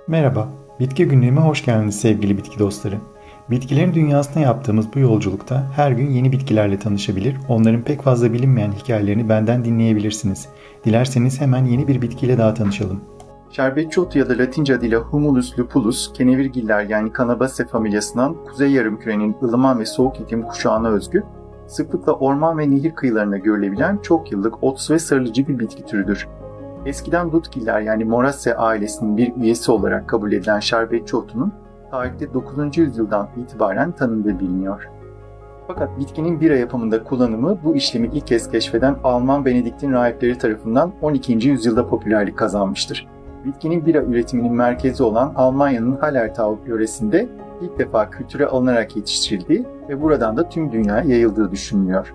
Merhaba, Bitki Günlüğü'me hoş geldiniz sevgili bitki dostları. Bitkilerin dünyasına yaptığımız bu yolculukta her gün yeni bitkilerle tanışabilir, onların pek fazla bilinmeyen hikayelerini benden dinleyebilirsiniz. Dilerseniz hemen yeni bir bitkiyle daha tanışalım. Şerbetçi otu ya da Latince adıyla Humulus lupulus, kenevirgiller yani Cannabacea familyasından Kuzey Yarımküre'nin ılıman ve soğuk iklim kuşağına özgü, sıklıkla orman ve nehir kıyılarında görülebilen çok yıllık otsu ve sarılıcı bir bitki türüdür. Eskiden dutgiller yani Moraceae ailesinin bir üyesi olarak kabul edilen şerbetçi otunun tarihte 9. yüzyıldan itibaren tanındığı biliniyor. Fakat bitkinin bira yapımında kullanımı bu işlemi ilk kez keşfeden Alman Benediktin rahipleri tarafından 12. yüzyılda popülerlik kazanmıştır. Bitkinin bira üretiminin merkezi olan Almanya'nın Hallertau yöresinde ilk defa kültüre alınarak yetiştirildiği ve buradan da tüm dünyaya yayıldığı düşünülüyor.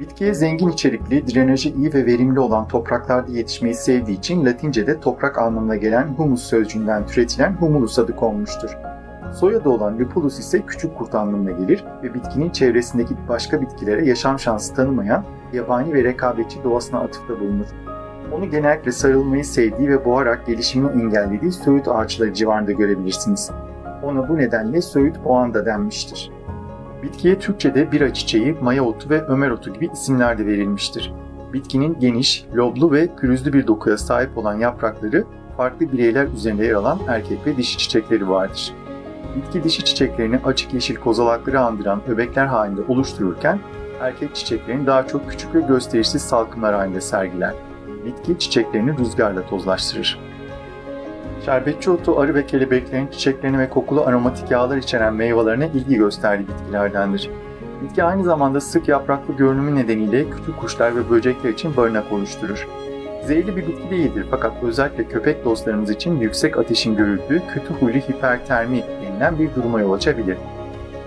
Bitkiye zengin içerikli, drenajı iyi ve verimli olan topraklarda yetişmeyi sevdiği için Latince'de toprak anlamına gelen humus sözcüğünden türetilen humulus adı konmuştur. Soyadı olan lupulus ise küçük kurt anlamına gelir ve bitkinin çevresindeki başka bitkilere yaşam şansı tanımayan, yabani ve rekabetçi doğasına atıfta bulunur. Onu genellikle sarılmayı sevdiği ve boğarak gelişimini engellediği söğüt ağaçları civarında görebilirsiniz. Ona bu nedenle söğüt boğan da denmiştir. Bitkiye Türkçe'de bira çiçeği, maya otu ve ömer otu gibi isimler de verilmiştir. Bitkinin geniş, loblu ve pürüzlü bir dokuya sahip olan yaprakları farklı bireyler üzerinde yer alan erkek ve dişi çiçekleri vardır. Bitki dişi çiçeklerini açık yeşil kozalakları andıran öbekler halinde oluştururken erkek çiçeklerini daha çok küçük ve gösterişsiz salkımlar halinde sergiler. Bitki çiçeklerini rüzgarla tozlaştırır. Şerbetçi otu arı ve kelebeklerin çiçeklerini ve kokulu aromatik yağlar içeren meyvelerine ilgi gösterdiği bitkilerdendir. Bitki aynı zamanda sık yapraklı görünümü nedeniyle küçük kuşlar ve böcekler için barınak oluşturur. Zehirli bir bitki değildir fakat özellikle köpek dostlarımız için yüksek ateşin görüldüğü kötü huylu hipertermi denilen bir duruma yol açabilir.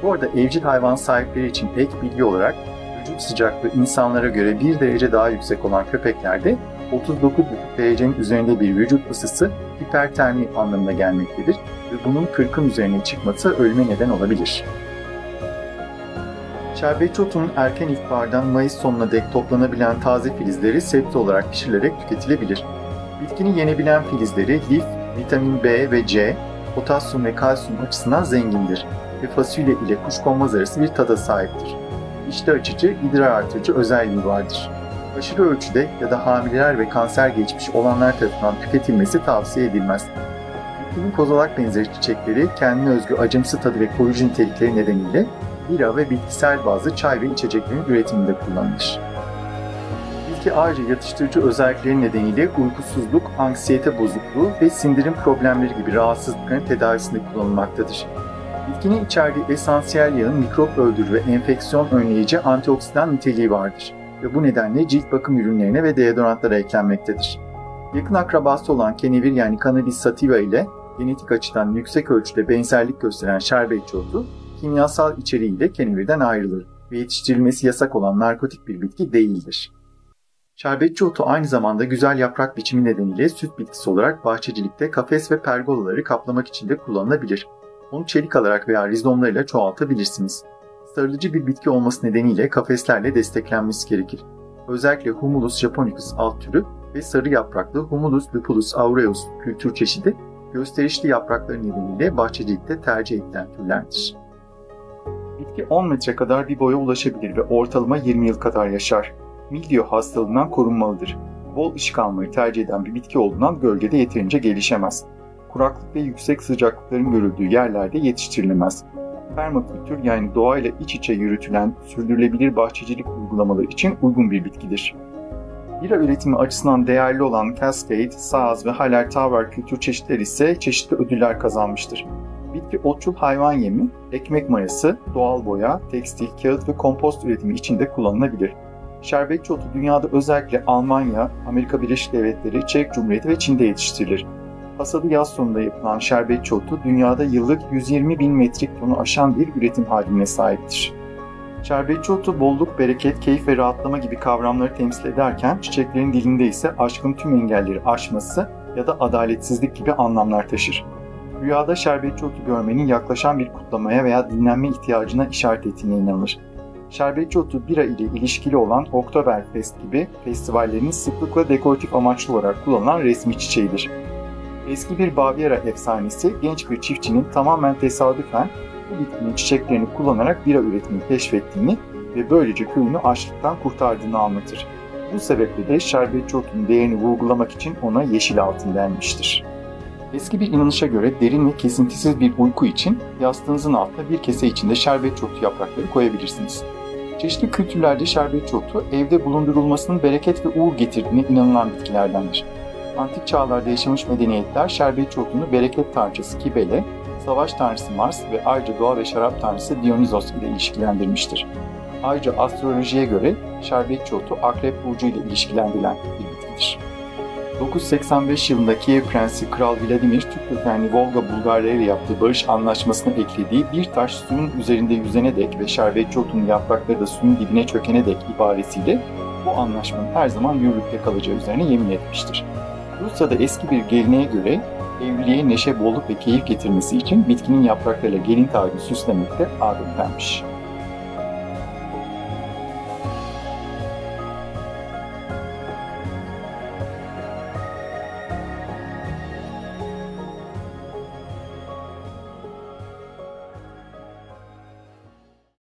Bu arada evcil hayvan sahipleri için ek bilgi olarak vücut sıcaklığı insanlara göre 1 derece daha yüksek olan köpeklerde 39,5 derecenin üzerinde bir vücut ısısı hipertermi anlamına gelmektedir ve bunun 40'ın üzerine çıkması ölüme neden olabilir. Şerbetçi otunun erken ilkbahardan Mayıs sonuna dek toplanabilen taze filizleri sebze olarak pişirilerek tüketilebilir. Bitkinin yenebilen filizleri lif, vitamin B ve C, potasyum ve kalsiyum açısından zengindir ve fasulye ile kuşkonmaz arası bir tada sahiptir. İştah açıcı, idrar artırıcı özelliği vardır. Aşırı ölçüde ya da hamileler ve kanser geçmiş olanlar tarafından tüketilmesi tavsiye edilmez. Bitkinin kozalak benzeri çiçekleri kendine özgü acımsı tadı ve koruyucu nitelikleri nedeniyle bira ve bitkisel bazlı çay ve içeceklerin üretiminde kullanılır. Bitki ayrıca yatıştırıcı özellikleri nedeniyle uykusuzluk, anksiyete bozukluğu ve sindirim problemleri gibi rahatsızlıkların tedavisinde kullanılmaktadır. Bitkinin içerdiği esansiyel yağın mikrop öldürücü ve enfeksiyon önleyici antioksidan niteliği vardır ve bu nedenle cilt bakım ürünlerine ve deodorantlara eklenmektedir. Yakın akrabası olan kenevir yani Cannabis sativa ile genetik açıdan yüksek ölçüde benzerlik gösteren şerbetçi otu, kimyasal içeriğiyle kenevirden ayrılır ve yetiştirilmesi yasak olan narkotik bir bitki değildir. Şerbetçi otu aynı zamanda güzel yaprak biçimi nedeniyle süt bitkisi olarak bahçecilikte kafes ve pergolaları kaplamak için de kullanılabilir. Onu çelik alarak veya rizomlarıyla çoğaltabilirsiniz. Sarılıcı bir bitki olması nedeniyle kafeslerle desteklenmesi gerekir. Özellikle Humulus japonicus alt türü ve sarı yapraklı Humulus lupulus aureus kültür çeşidi gösterişli yaprakları nedeniyle bahçecilikte tercih edilen türlerdir. Bitki 10 metre kadar bir boya ulaşabilir ve ortalama 20 yıl kadar yaşar. Mildiyo hastalığından korunmalıdır. Bol ışık almayı tercih eden bir bitki olduğundan gölgede yeterince gelişemez. Kuraklık ve yüksek sıcaklıkların görüldüğü yerlerde yetiştirilemez. Permakültür yani doğayla iç içe yürütülen sürdürülebilir bahçecilik uygulamaları için uygun bir bitkidir. Bira üretimi açısından değerli olan Cascade, Saaz ve Hallertauer kültür çeşitleri ise çeşitli ödüller kazanmıştır. Bitki otçul hayvan yemi, ekmek mayası, doğal boya, tekstil, kağıt ve kompost üretimi için de kullanılabilir. Şerbetçi otu dünyada özellikle Almanya, Amerika Birleşik Devletleri, Çek Cumhuriyeti ve Çin'de yetiştirilir. Hasadı yaz sonunda yapılan şerbetçi otu dünyada yıllık 120 bin metrik tonu aşan bir üretim hacmine sahiptir. Şerbetçi otu bolluk, bereket, keyif ve rahatlama gibi kavramları temsil ederken çiçeklerin dilinde ise aşkın tüm engelleri aşması ya da adaletsizlik gibi anlamlar taşır. Rüyada şerbetçi otu görmenin yaklaşan bir kutlamaya veya dinlenme ihtiyacına işaret ettiğine inanılır. Şerbetçi otu bira ile ilişkili olan Oktoberfest gibi festivallerin sıklıkla dekoratif amaçlı olarak kullanılan resmi çiçeğidir. Eski bir Bavyera efsanesi genç bir çiftçinin tamamen tesadüfen bu bitkinin çiçeklerini kullanarak bira üretimini keşfettiğini ve böylece köyünü açlıktan kurtardığını anlatır. Bu sebeple de şerbetçi otunun değerini vurgulamak için ona yeşil altın denmiştir. Eski bir inanışa göre derin ve kesintisiz bir uyku için yastığınızın altına bir kese içinde şerbetçi otu yaprakları koyabilirsiniz. Çeşitli kültürlerde şerbetçi otu evde bulundurulmasının bereket ve uğur getirdiğine inanılan bitkilerdendir. Antik çağlarda yaşamış medeniyetler şerbetçi otunu bereket tanrıçası Kibele, savaş tanrısı Mars ve ayrıca doğa ve şarap tanrısı Dionysos ile ilişkilendirmiştir. Ayrıca astrolojiye göre şerbetçi otu Akrep burcu ile ilişkilendirilen bir bitkidir. 985 yılında Kiev Prensi Kral Vladimir, Türk kökenli Volga Bulgarları ile yaptığı barış anlaşmasına eklediği "bir taş suyun üzerinde yüzene dek ve şerbetçi otunun yaprakları da suyun dibine çökene dek" ibaresiyle bu anlaşmanın her zaman yürürlükte kalacağı üzerine yemin etmiştir. Rusya'da eski bir geleneğe göre evliliğe neşe, bolluk ve keyif getirmesi için bitkinin yapraklarıyla gelin tacını süslemek de adettenmiş.